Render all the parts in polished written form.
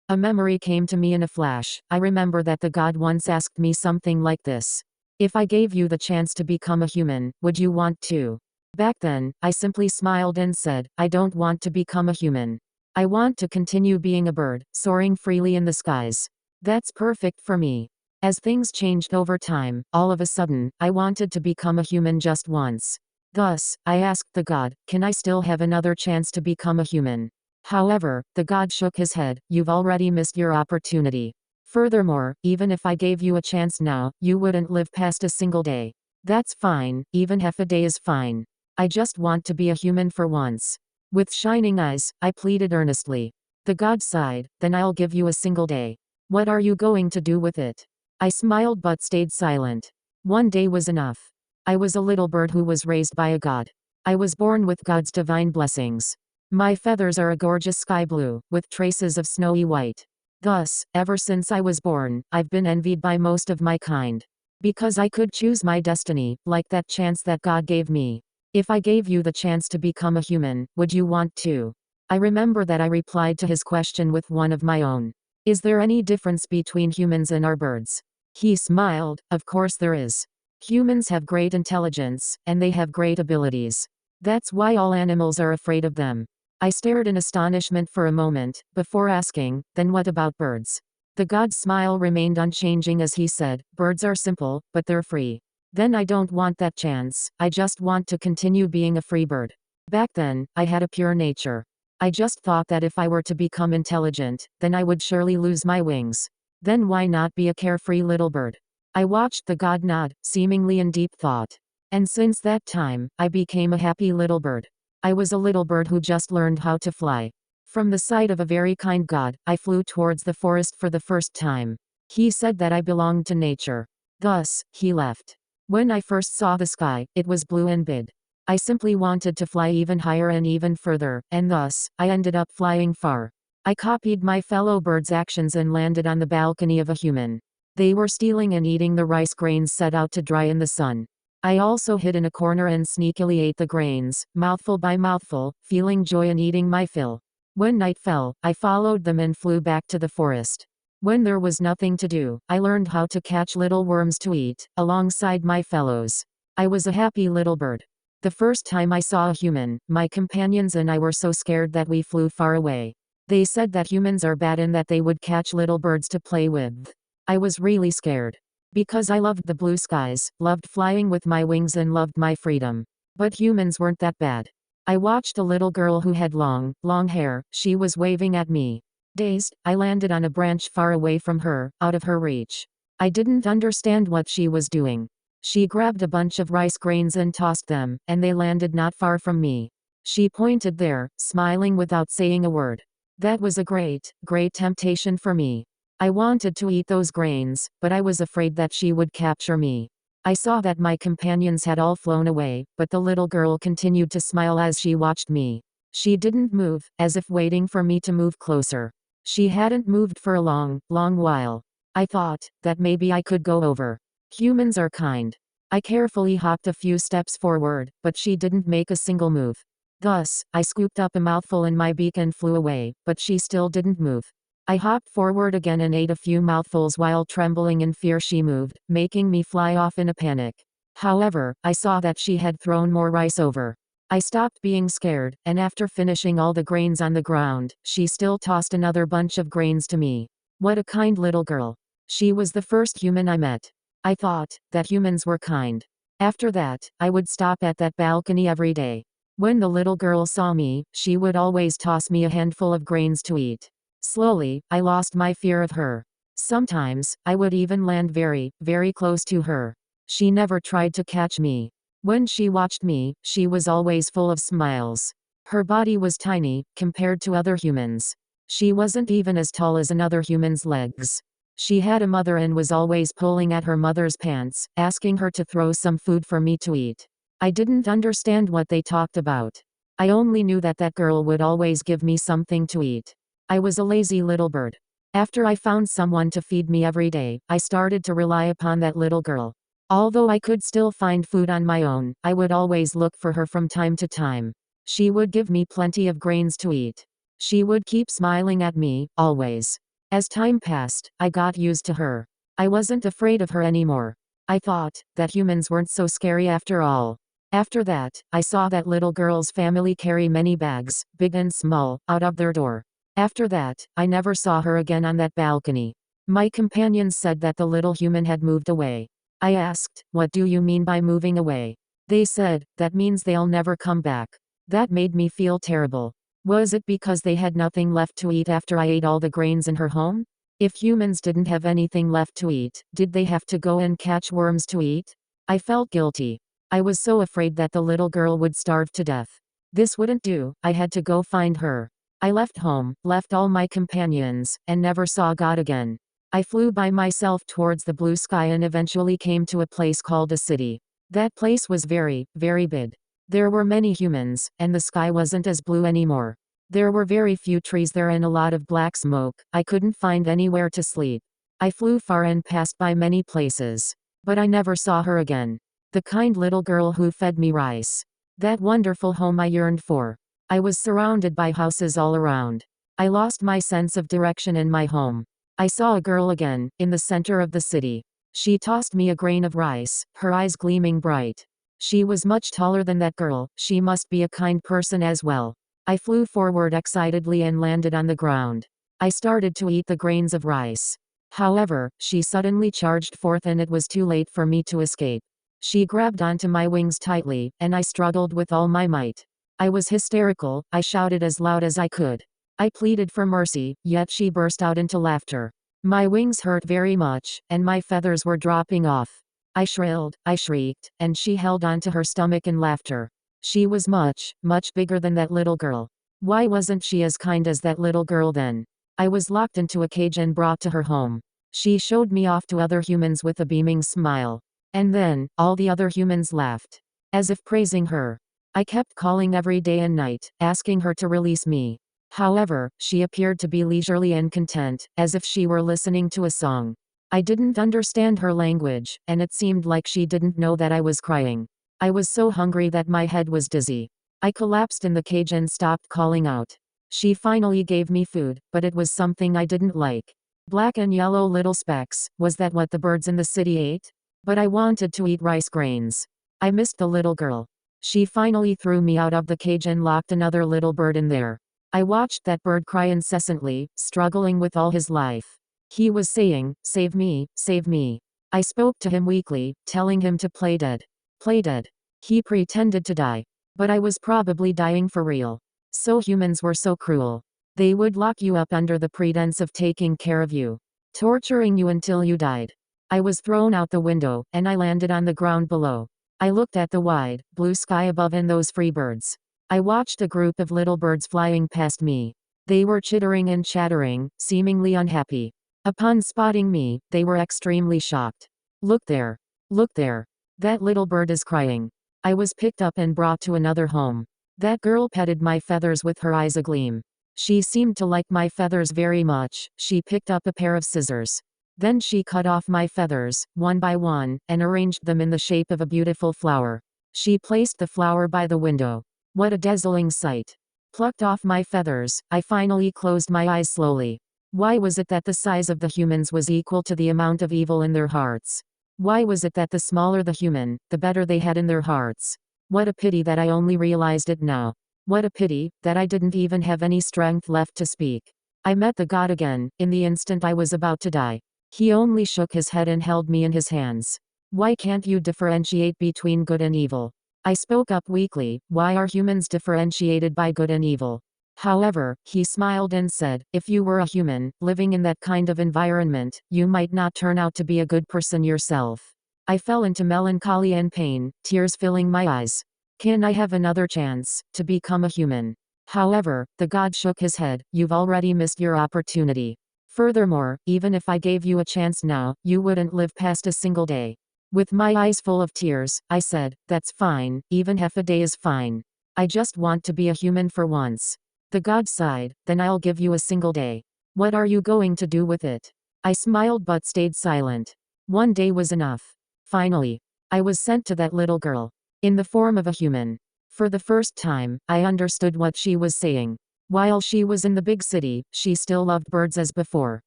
A memory came to me in a flash. I remember that the god once asked me something like this. If I gave you the chance to become a human, would you want to? Back then, I simply smiled and said, I don't want to become a human. I want to continue being a bird, soaring freely in the skies. That's perfect for me. As things changed over time, all of a sudden, I wanted to become a human just once. Thus, I asked the god, can I still have another chance to become a human? However, the god shook his head, you've already missed your opportunity. Furthermore, even if I gave you a chance now, you wouldn't live past a single day. That's fine, even half a day is fine. I just want to be a human for once. With shining eyes, I pleaded earnestly. The god sighed, then I'll give you a single day. What are you going to do with it? I smiled but stayed silent. One day was enough. I was a little bird who was raised by a god. I was born with God's divine blessings. My feathers are a gorgeous sky blue, with traces of snowy white. Thus, ever since I was born, I've been envied by most of my kind. Because I could choose my destiny, like that chance that God gave me. If I gave you the chance to become a human, would you want to? I remember that I replied to his question with one of my own. Is there any difference between humans and our birds? He smiled, of course there is. Humans have great intelligence, and they have great abilities. That's why all animals are afraid of them. I stared in astonishment for a moment, before asking, then what about birds? The god's smile remained unchanging as he said, birds are simple, but they're free. Then I don't want that chance, I just want to continue being a free bird. Back then, I had a pure nature. I just thought that if I were to become intelligent, then I would surely lose my wings. Then why not be a carefree little bird? I watched the god nod, seemingly in deep thought. And since that time, I became a happy little bird. I was a little bird who just learned how to fly. From the sight of a very kind god, I flew towards the forest for the first time. He said that I belonged to nature. Thus, he left. When I first saw the sky, it was blue and big. I simply wanted to fly even higher and even further, and thus, I ended up flying far. I copied my fellow birds' actions and landed on the balcony of a human. They were stealing and eating the rice grains set out to dry in the sun. I also hid in a corner and sneakily ate the grains, mouthful by mouthful, feeling joy in eating my fill. When night fell, I followed them and flew back to the forest. When there was nothing to do, I learned how to catch little worms to eat, alongside my fellows. I was a happy little bird. The first time I saw a human, my companions and I were so scared that we flew far away. They said that humans are bad and that they would catch little birds to play with. I was really scared. Because I loved the blue skies, loved flying with my wings and loved my freedom. But humans weren't that bad. I watched a little girl who had long hair, she was waving at me. Dazed, I landed on a branch far away from her, out of her reach. I didn't understand what she was doing. She grabbed a bunch of rice grains and tossed them, and they landed not far from me. She pointed there, smiling without saying a word. That was a great temptation for me. I wanted to eat those grains, but I was afraid that she would capture me. I saw that my companions had all flown away, but the little girl continued to smile as she watched me. She didn't move, as if waiting for me to move closer. She hadn't moved for a long while. I thought that maybe I could go over. Humans are kind. I carefully hopped a few steps forward, but she didn't make a single move. Thus, I scooped up a mouthful in my beak and flew away, but she still didn't move. I hopped forward again and ate a few mouthfuls while trembling in fear she moved, making me fly off in a panic. However, I saw that she had thrown more rice over. I stopped being scared, and after finishing all the grains on the ground, she still tossed another bunch of grains to me. What a kind little girl. She was the first human I met. I thought that humans were kind. After that, I would stop at that balcony every day. When the little girl saw me, she would always toss me a handful of grains to eat. Slowly, I lost my fear of her. Sometimes, I would even land very close to her. She never tried to catch me. When she watched me, she was always full of smiles. Her body was tiny, compared to other humans. She wasn't even as tall as another human's legs. She had a mother and was always pulling at her mother's pants, asking her to throw some food for me to eat. I didn't understand what they talked about. I only knew that that girl would always give me something to eat. I was a lazy little bird. After I found someone to feed me every day, I started to rely upon that little girl. Although I could still find food on my own, I would always look for her from time to time. She would give me plenty of grains to eat. She would keep smiling at me, always. As time passed, I got used to her. I wasn't afraid of her anymore. I thought that humans weren't so scary after all. After that, I saw that little girl's family carry many bags, big and small, out of their door. After that, I never saw her again on that balcony. My companions said that the little human had moved away. I asked, "What do you mean by moving away?" They said, "That means they'll never come back." That made me feel terrible. Was it because they had nothing left to eat after I ate all the grains in her home? If humans didn't have anything left to eat, did they have to go and catch worms to eat? I felt guilty. I was so afraid that the little girl would starve to death. This wouldn't do, I had to go find her. I left home, left all my companions, and never saw God again. I flew by myself towards the blue sky and eventually came to a place called a city. That place was very, very big. There were many humans, and the sky wasn't as blue anymore. There were very few trees there and a lot of black smoke. I couldn't find anywhere to sleep. I flew far and passed by many places. But I never saw her again. The kind little girl who fed me rice. That wonderful home I yearned for. I was surrounded by houses all around. I lost my sense of direction in my home. I saw a girl again, in the center of the city. She tossed me a grain of rice, her eyes gleaming bright. She was much taller than that girl. She must be a kind person as well. I flew forward excitedly and landed on the ground. I started to eat the grains of rice. However, she suddenly charged forth and it was too late for me to escape. She grabbed onto my wings tightly, and I struggled with all my might. I was hysterical. I shouted as loud as I could. I pleaded for mercy, yet she burst out into laughter. My wings hurt very much, and my feathers were dropping off. I shrilled, I shrieked, and she held onto her stomach in laughter. She was much, much bigger than that little girl. Why wasn't she as kind as that little girl then? I was locked into a cage and brought to her home. She showed me off to other humans with a beaming smile. And then, all the other humans laughed. As if praising her. I kept calling every day and night, asking her to release me. However, she appeared to be leisurely and content, as if she were listening to a song. I didn't understand her language, and it seemed like she didn't know that I was crying. I was so hungry that my head was dizzy. I collapsed in the cage and stopped calling out. She finally gave me food, but it was something I didn't like. Black and yellow little specks. Was that what the birds in the city ate? But I wanted to eat rice grains. I missed the little girl. She finally threw me out of the cage and locked another little bird in there. I watched that bird cry incessantly, struggling with all his life. He was saying, "Save me, save me." I spoke to him weakly, telling him to play dead. Play dead. He pretended to die. But I was probably dying for real. So humans were so cruel. They would lock you up under the pretense of taking care of you, torturing you until you died. I was thrown out the window, and I landed on the ground below. I looked at the wide, blue sky above and those free birds. I watched a group of little birds flying past me. They were chittering and chattering, seemingly unhappy. Upon spotting me, they were extremely shocked. "Look there. Look there. That little bird is crying." I was picked up and brought to another home. That girl petted my feathers with her eyes agleam. She seemed to like my feathers very much. She picked up a pair of scissors. Then she cut off my feathers, one by one, and arranged them in the shape of a beautiful flower. She placed the flower by the window. What a dazzling sight. Plucked off my feathers, I finally closed my eyes slowly. Why was it that the size of the humans was equal to the amount of evil in their hearts? Why was it that the smaller the human, the better they had in their hearts? What a pity that I only realized it now. What a pity that I didn't even have any strength left to speak. I met the God again, in the instant I was about to die. He only shook his head and held me in his hands. "Why can't you differentiate between good and evil?" I spoke up weakly. "Why are humans differentiated by good and evil?" However, he smiled and said, "If you were a human, living in that kind of environment, you might not turn out to be a good person yourself." I fell into melancholy and pain, tears filling my eyes. Can I have another chance to become a human? However, the God shook his head. "You've already missed your opportunity. Furthermore, even if I gave you a chance now, you wouldn't live past a single day." With my eyes full of tears, I said, "That's fine, even half a day is fine. I just want to be a human for once." The God sighed, "Then I'll give you a single day. What are you going to do with it?" I smiled but stayed silent. One day was enough. Finally, I was sent to that little girl. In the form of a human. For the first time, I understood what she was saying. While she was in the big city, she still loved birds as before.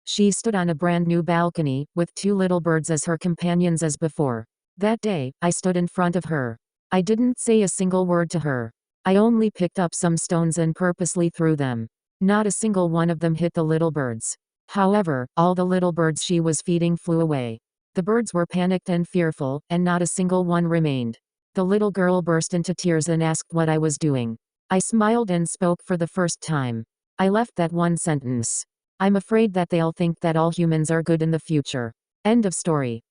She stood on a brand new balcony, with 2 little birds as her companions as before. That day, I stood in front of her. I didn't say a single word to her. I only picked up some stones and purposely threw them. Not a single one of them hit the little birds. However, all the little birds she was feeding flew away. The birds were panicked and fearful, and not a single one remained. The little girl burst into tears and asked what I was doing. I smiled and spoke for the first time. I left that one sentence. I'm afraid that they'll think that all humans are good in the future. End of story.